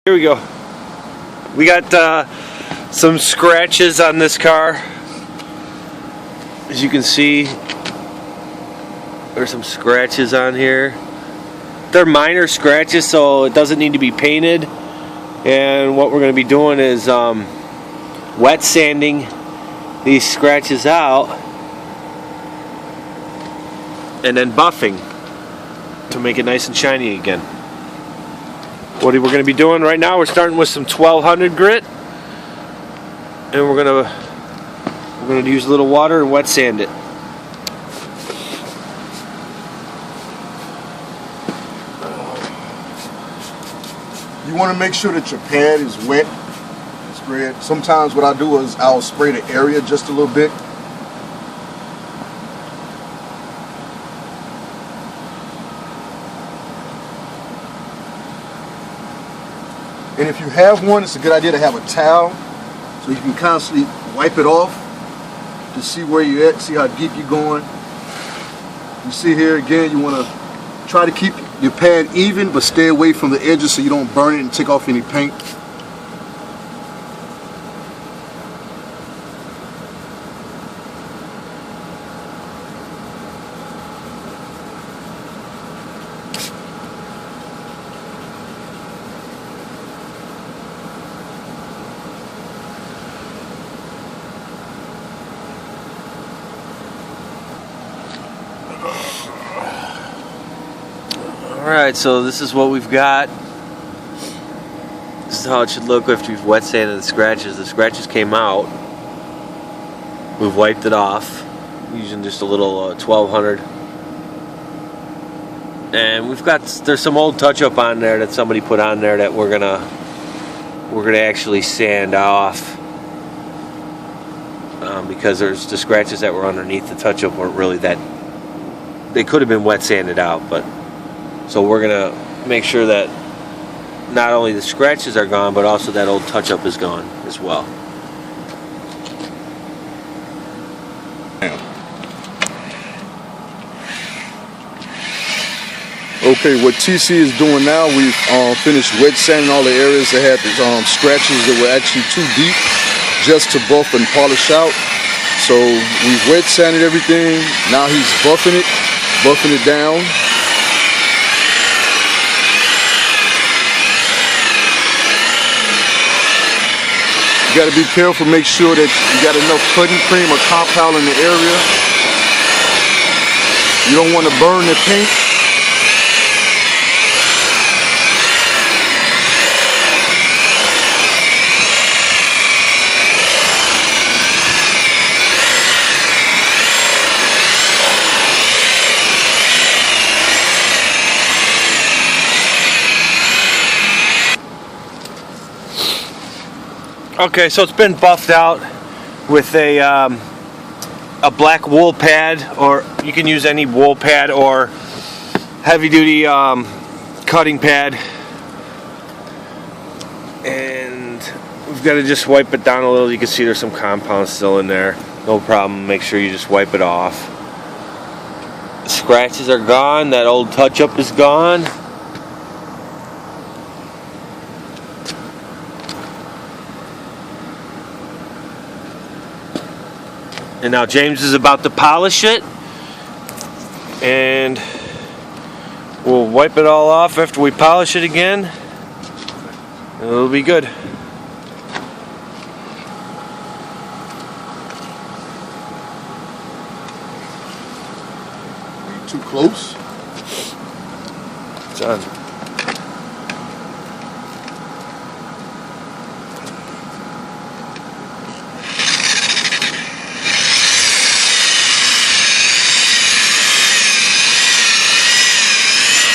Here we go. We got some scratches on this car. As you can see, there's some scratches on here. They're minor scratches, so it doesn't need to be painted. And what we're going to be doing is wet sanding these scratches out and then buffing to make it nice and shiny again. What we're going to be doing right now, we're starting with some 1200 grit, and we're going to use a little water and wet sand it. You want to make sure that your pad is wet, spread. Sometimes what I do is I'll spray the area just a little bit. And if you have one, it's a good idea to have a towel so you can constantly wipe it off to see where you're at, see how deep you're going. You see here again, you want to try to keep your pad even, but stay away from the edges so you don't burn it and take off any paint. Alright, so this is what we've got. This is how it should look after we've wet sanded the scratches. The scratches came out. We've wiped it off using just a little 1200. And there's some old touch-up on there that somebody put on there that we're gonna actually sand off. Because there's the scratches that were underneath the touch-up weren't really that. They could have been wet sanded out, but. So we're going to make sure that not only the scratches are gone, but also that old touch-up is gone as well. Okay, what TC is doing now, we've finished wet sanding all the areas that had the scratches that were actually too deep just to buff and polish out. So we've wet sanded everything. Now he's buffing it down. You got to be careful, make sure that you got enough putty cream or compound in the area. You don't want to burn the paint. Okay, so it's been buffed out with a black wool pad, or you can use any wool pad or heavy-duty cutting pad. And we've got to just wipe it down a little. You can see there's some compound still in there. No problem. Make sure you just wipe it off. The scratches are gone. That old touch-up is gone. And now James is about to polish it, and we'll wipe it all off after we polish it again, and it'll be good. Too close? It's on.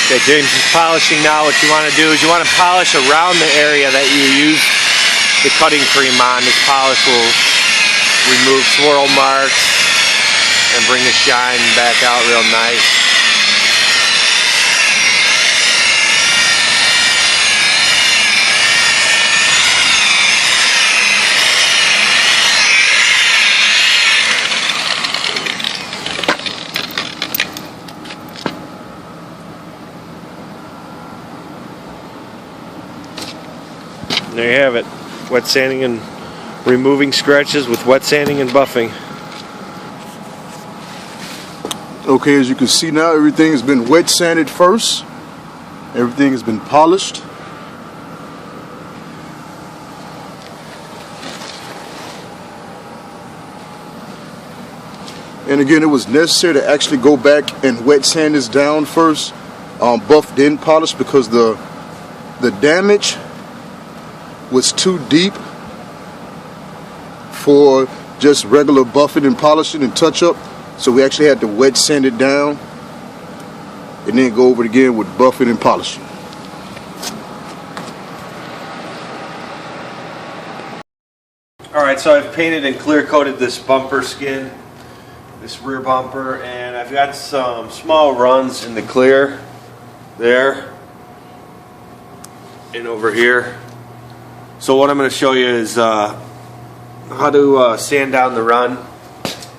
Okay, James is polishing now. What you want to do is you want to polish around the area that you use the cutting cream on. This polish will remove swirl marks and bring the shine back out real nice. There you have it. Wet sanding and removing scratches with wet sanding and buffing. Okay, as you can see now, everything has been wet sanded first. Everything has been polished. And again, it was necessary to actually go back and wet sand this down first, buff then polish, because the damage was too deep for just regular buffing and polishing and touch up. So we actually had to wet sand it down and then go over it again with buffing and polishing. Alright, so I've painted and clear coated this bumper skin, this rear bumper, and I've got some small runs in the clear there and over here. So what I'm going to show you is how to sand down the run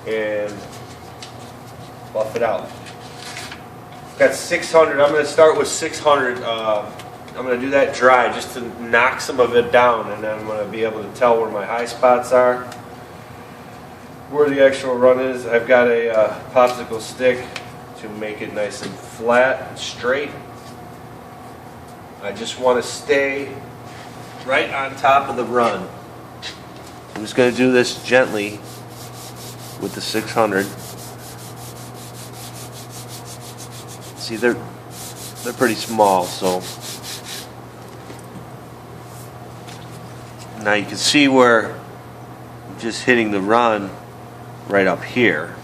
and buff it out. Got 600. I'm going to start with 600. I'm going to do that dry just to knock some of it down, and then I'm going to be able to tell where my high spots are, where the actual run is. I've got a popsicle stick to make it nice and flat and straight. I just want to stay right on top of the run. I'm just going to do this gently with the 600. See, they're pretty small, so now you can see where I'm just hitting the run right up here.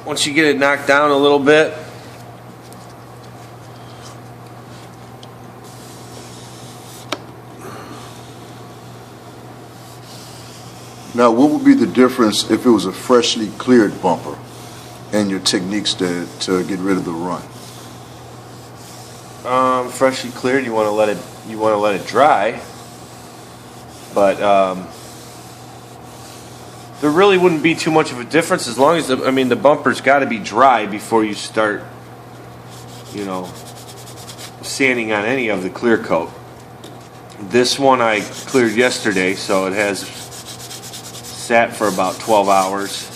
Once you get it knocked down a little bit, now what would be the difference if it was a freshly cleared bumper and your techniques to get rid of the run? Freshly cleared, you want to let it dry, but there really wouldn't be too much of a difference, as long as the bumper's got to be dry before you start, sanding on any of the clear coat. This one I cleared yesterday, so it has sat for about 12 hours.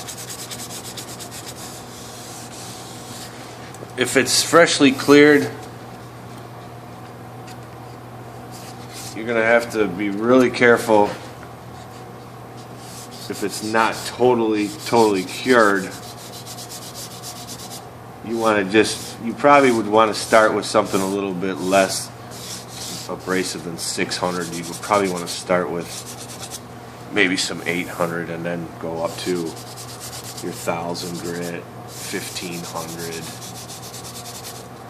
If it's freshly cleared, you're gonna have to be really careful. If it's not totally cured, you probably would want to start with something a little bit less abrasive than 600. You would probably want to start with maybe some 800 and then go up to your 1000 grit, 1500.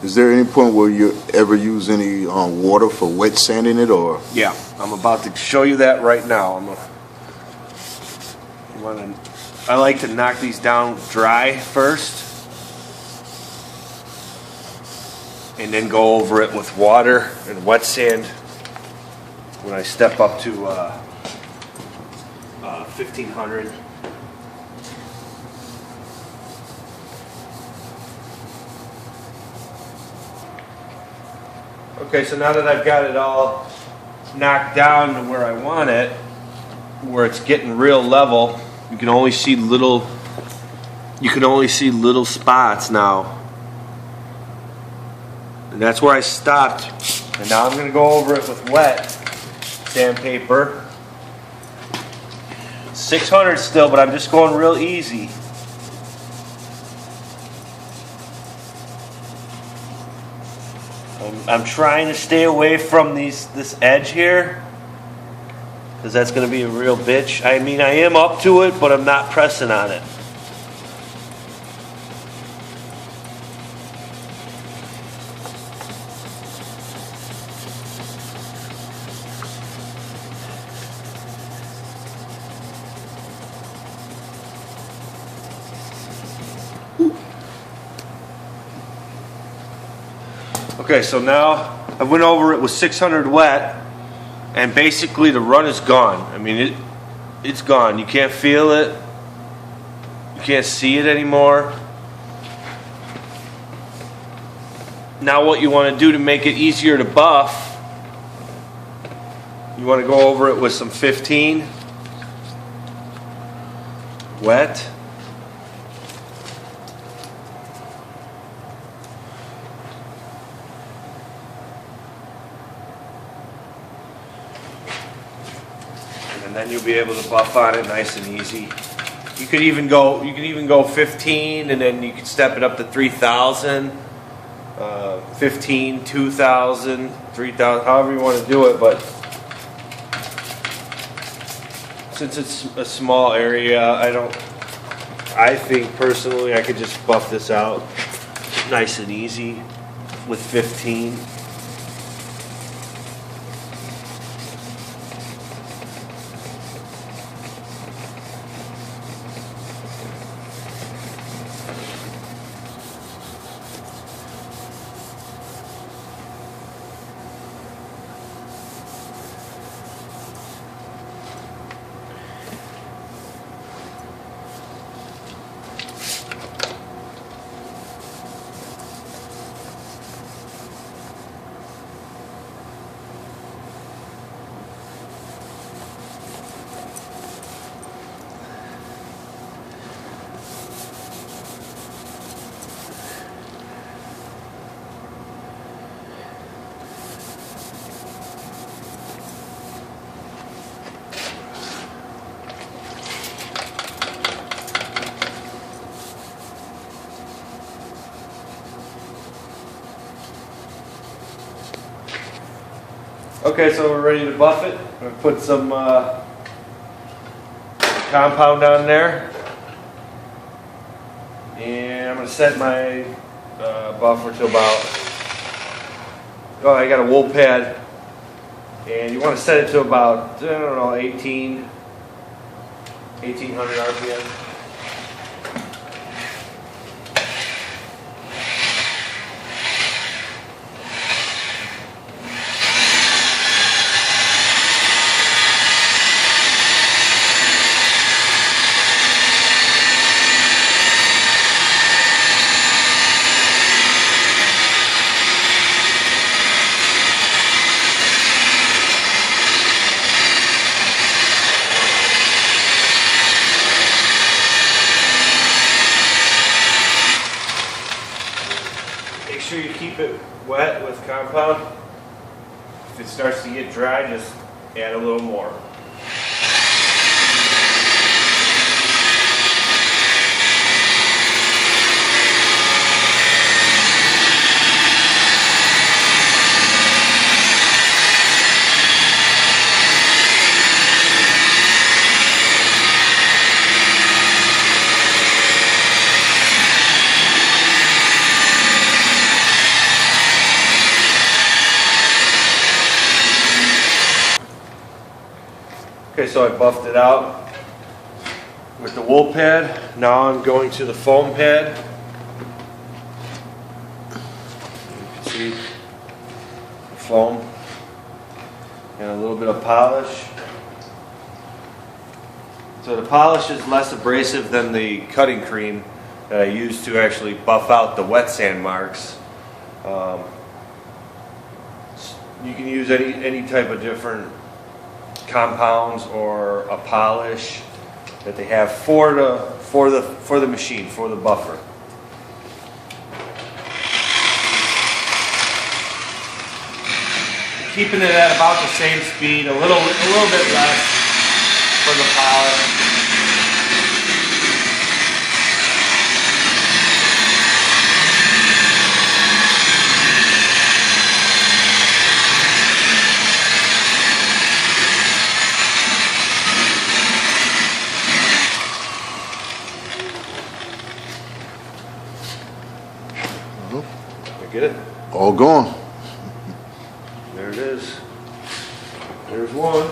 Is there any point where you ever use any water for wet sanding it, or? Yeah, I'm about to show you that right now. I like to knock these down dry first, and then go over it with water and wet sand when I step up to 1500. Okay, so now that I've got it all knocked down to where I want it, where it's getting real level, you can only see little spots now. And that's where I stopped. And now I'm going to go over it with wet sandpaper. 600 still, but I'm just going real easy. I'm trying to stay away from this edge here, because that's going to be a real bitch. I mean, I am up to it, but I'm not pressing on it. Okay, so now I went over it with 600 wet, and basically the run is gone. I mean, it's gone. You can't feel it. You can't see it anymore. Now what you want to do to make it easier to buff, you want to go over it with some 15 wet. And then you'll be able to buff on it nice and easy. You could even go 15, and then you could step it up to 3,000, 15, 2,000, 3,000, however you want to do it. But since it's a small area, I think personally I could just buff this out nice and easy with 15. Okay, so we're ready to buff it. I'm going to put some compound on there. And I'm going to set my buffer to about, I got a wool pad. And you want to set it to about, 1800 RPM. Make sure you keep it wet with compound. If it starts to get dry, just add a little more. Okay, so I buffed it out with the wool pad. Now I'm going to the foam pad. You can see the foam and a little bit of polish. So the polish is less abrasive than the cutting cream that I used to actually buff out the wet sand marks. You can use any type of different compounds or a polish that they have for the machine, for the buffer. Keeping it at about the same speed, a little bit less for the polish. Get it? All gone. There it is. There's one.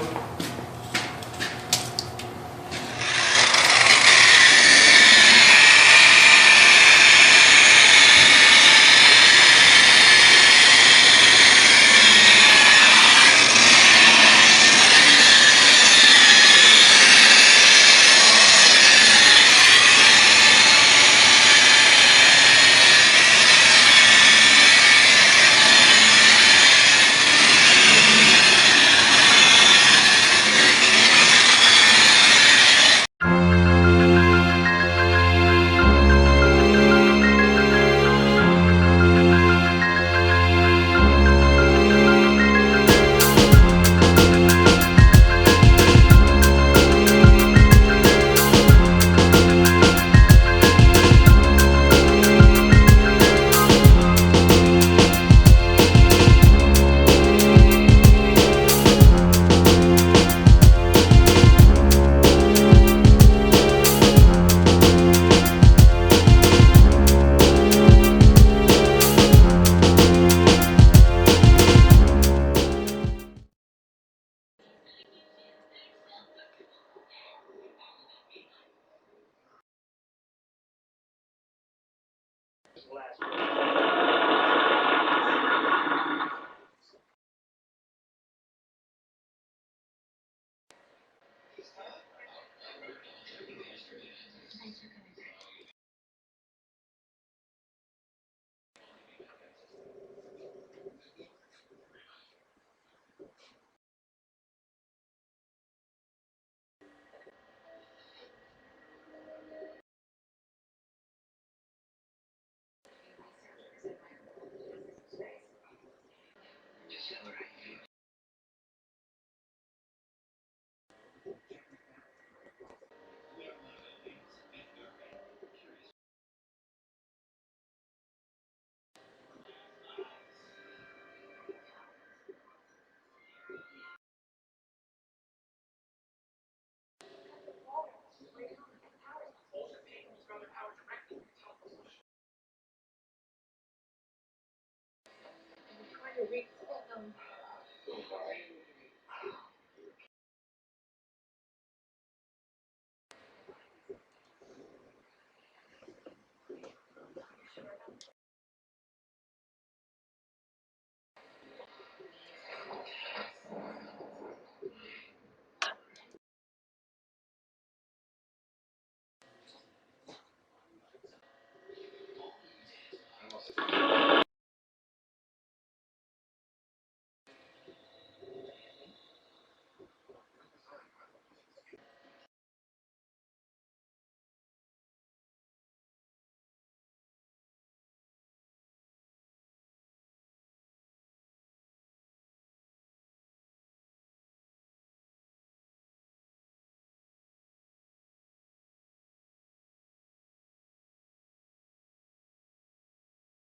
done.